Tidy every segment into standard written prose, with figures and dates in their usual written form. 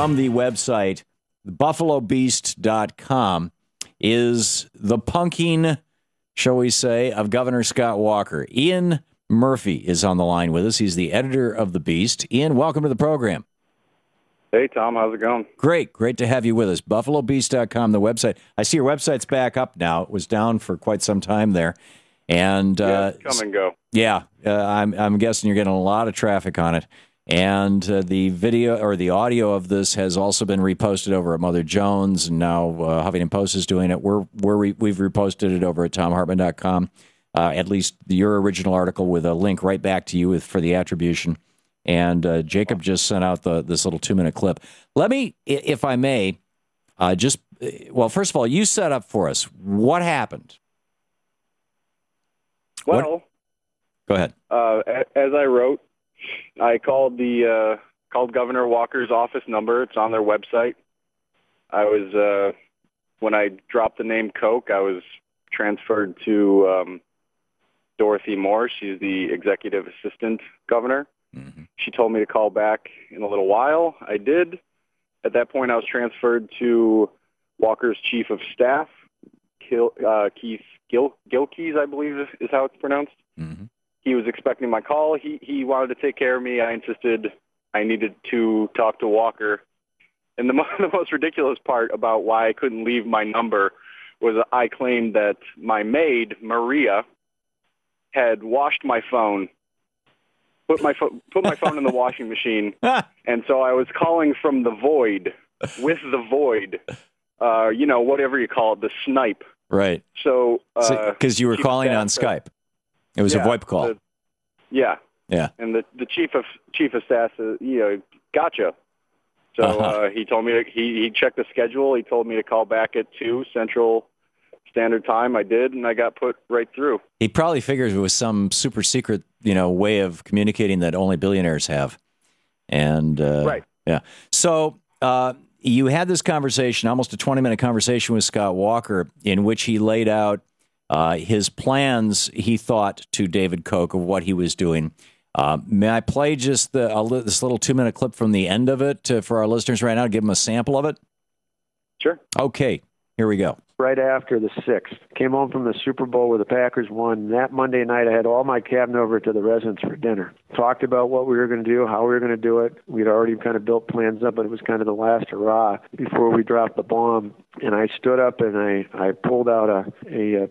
from the website, buffalobeast.com, is the punking, shall we say, of Governor Scott Walker. Ian Murphy is on the line with us. He's the editor of The Beast. Ian, welcome to the program. Hey, Tom. How's it going? Great to have you with us. BuffaloBeast.com, the website. I see your website's back up now. It was down for quite some time there. And come and go. Yeah, I'm guessing you're getting a lot of traffic on it. And the video or the audio of this has also been reposted over at Mother Jones, and now Huffington Post is doing it. We've reposted it over at ThomHartmann.com. At least your original article with a link right back to you for the attribution. And Jacob just sent out this little 2-minute clip. Let me, if I may, first of all, you set up for us. What happened? Well, go ahead. As I wrote, I called Governor Walker's office number. It's on their website. When I dropped the name Coke, I was transferred to Dorothy Moore. She's the executive assistant governor. Mm-hmm. She told me to call back in a little while. I did. At that point, I was transferred to Walker's chief of staff, Keith Gilkeys, I believe is how it's pronounced. Mm-hmm. He was expecting my call. He wanted to take care of me. I insisted I needed to talk to Walker. And the most ridiculous part about why I couldn't leave my number was I claimed that my maid, Maria, had washed my phone, put my phone in the washing machine, and so I was calling from the void, with the void, whatever you call it, the snipe. Right. So, because you were calling on Skype. It was a VoIP call. Yeah. And the chief of staff said, gotcha. So he told me he checked the schedule. He told me to call back at 2 Central Standard Time. I did, and I got put right through. He probably figures it was some super secret, way of communicating that only billionaires have. And right. Yeah. So you had this conversation, almost a 20-minute conversation with Scott Walker, in which he laid out his plans, he thought, to David Koch of what he was doing. May I play just this little 2-minute clip from the end of it for our listeners right now? Give them a sample of it? Sure. Okay, here we go. Right after the 6th, came home from the Super Bowl where the Packers won. That Monday night, I had all my cabinet over to the residence for dinner. Talked about what we were going to do, how we were going to do it. We'd already kind of built plans up, but it was kind of the last hurrah before we dropped the bomb. And I stood up and I pulled out a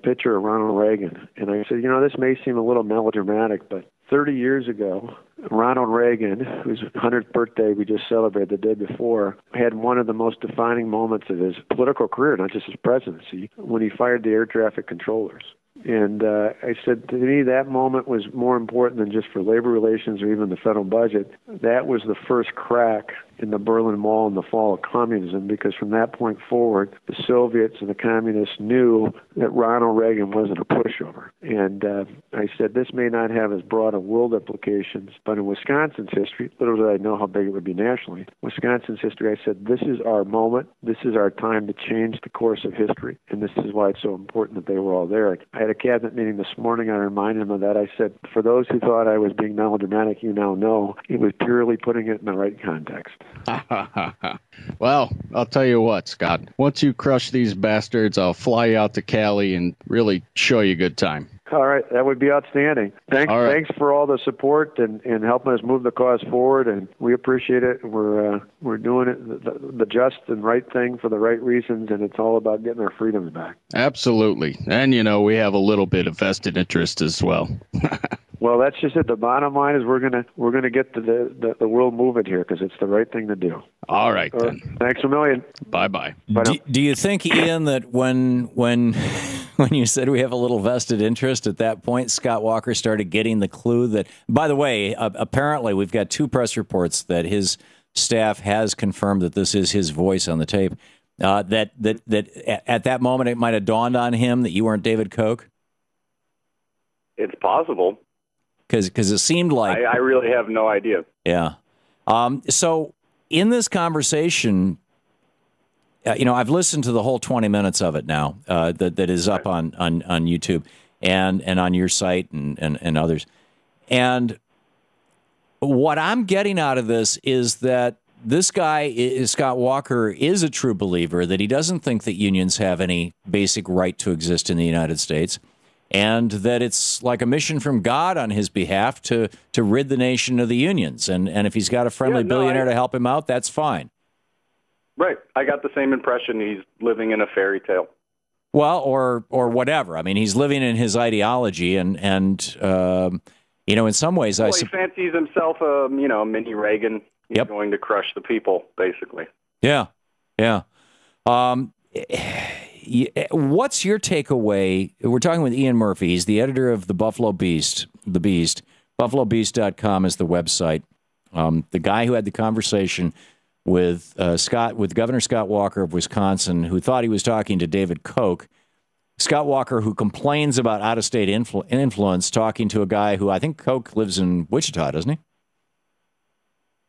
picture of Ronald Reagan. And I said, this may seem a little melodramatic, but 30 years ago, Ronald Reagan, whose 100th birthday we just celebrated the day before, had one of the most defining moments of his political career, not just his presidency, when he fired the air traffic controllers. And I said, to me, that moment was more important than just for labor relations or even the federal budget. That was the first crack in the Berlin Wall in the fall of communism, because from that point forward, the Soviets and the communists knew that Ronald Reagan wasn't a pushover. And I said, this may not have as broad a world implications, but in Wisconsin's history, little did I know how big it would be nationally, Wisconsin's history, I said, this is our moment, this is our time to change the course of history, and this is why it's so important that they were all there. I had a cabinet meeting this morning, I reminded them of that. I said, for those who thought I was being melodramatic, you now know it was purely putting it in the right context. Well, I'll tell you what, Scott. Once you crush these bastards, I'll fly you out to Cali and really show you a good time. All right, that would be outstanding. Thanks, all right. Thanks for all the support and helping us move the cause forward, and we appreciate it. We're doing it the just and right thing for the right reasons, and it's all about getting our freedoms back. Absolutely, and we have a little bit of vested interest as well. Well, that's just it. The bottom line is we're gonna get the world moving here because it's the right thing to do. All right, then. Thanks a million. Bye-bye. Do you think, Ian, that when you said we have a little vested interest, at that point, Scott Walker started getting the clue that, by the way, apparently we've got 2 press reports that his staff has confirmed that this is his voice on the tape, that at that moment it might have dawned on him that you weren't David Koch? It's possible. Because it seemed like... I really have no idea. Yeah. So in this conversation, I've listened to the whole 20 minutes of it now that is up on YouTube and on your site and others. And what I'm getting out of this is that this guy, Scott Walker, is a true believer that he doesn't think that unions have any basic right to exist in the United States, and that it's like a mission from God on his behalf to rid the nation of the unions. And if he's got a friendly billionaire to help him out, that's fine. Right. I got the same impression. He's living in a fairy tale. Well, or whatever. I mean, he's living in his ideology, and in some ways, he fancies himself a mini Reagan. He's going to crush the people, basically. Yeah. What's your takeaway? We're talking with Ian Murphy. He's the editor of the Buffalo Beast. The Beast. BuffaloBeast.com is the website. The guy who had the conversation with Governor Scott Walker of Wisconsin, who thought he was talking to David Koch. Scott Walker, who complains about out-of-state influence, talking to a guy who I think Koch lives in Wichita, doesn't he?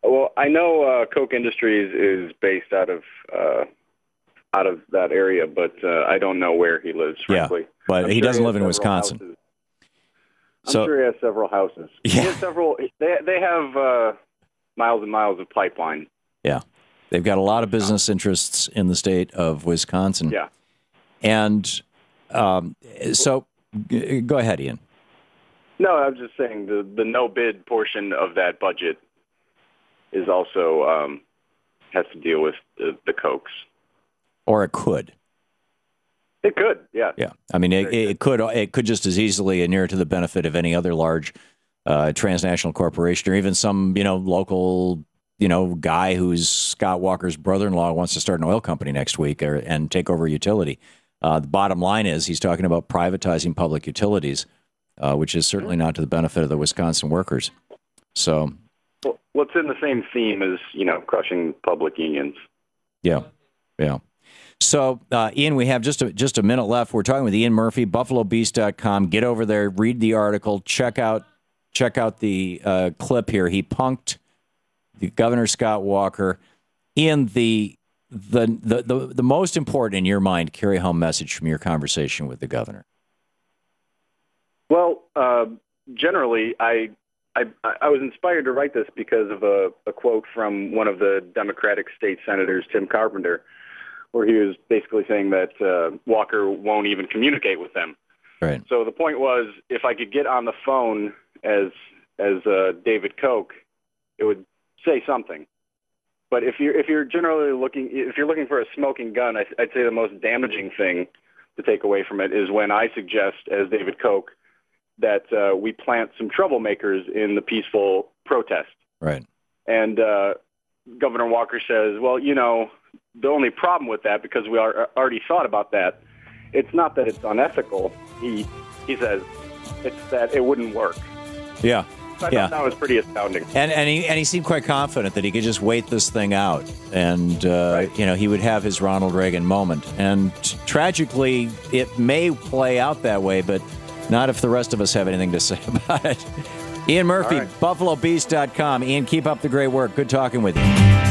Well, I know Koch Industries is based out of that area, but I don't know where he lives, frankly. Yeah, but he doesn't live in Wisconsin. Houses. I'm sure he has several houses. Yeah. He has several. They have miles and miles of pipeline. Yeah. They've got a lot of business interests in the state of Wisconsin. Yeah. And so go ahead, Ian. No, I was just saying the no-bid portion of that budget is also has to deal with the Kochs. Or it could. It could, yeah. Yeah. I mean, it could just as easily inure to the benefit of any other large transnational corporation, or even some, local, guy who's Scott Walker's brother-in-law wants to start an oil company next week and take over a utility. The bottom line is he's talking about privatizing public utilities, which is certainly not to the benefit of the Wisconsin workers. So, what's in the same theme as, crushing public unions. Yeah. So, Ian, we have just a minute left. We're talking with Ian Murphy, BuffaloBeast.com. Get over there, read the article, check out the clip here. He punked the Governor Scott Walker. Ian, the most important in your mind carry-home message from your conversation with the governor. Well, generally, I was inspired to write this because of a quote from one of the Democratic state senators, Tim Carpenter, where he was basically saying that Walker won't even communicate with them. Right. So the point was, if I could get on the phone as David Koch, it would say something. But if you're looking for a smoking gun, I'd say the most damaging thing to take away from it is when I suggest, as David Koch, that we plant some troublemakers in the peaceful protest. Right. And Governor Walker says, well, the only problem with that, because we already thought about that, it's not that it's unethical. He says it's that it wouldn't work. Yeah. So I thought that was pretty astounding. And he seemed quite confident that he could just wait this thing out, and right. He would have his Ronald Reagan moment. And tragically, it may play out that way, but not if the rest of us have anything to say about it. Ian Murphy, right. BuffaloBeast.com. Ian, keep up the great work. Good talking with you.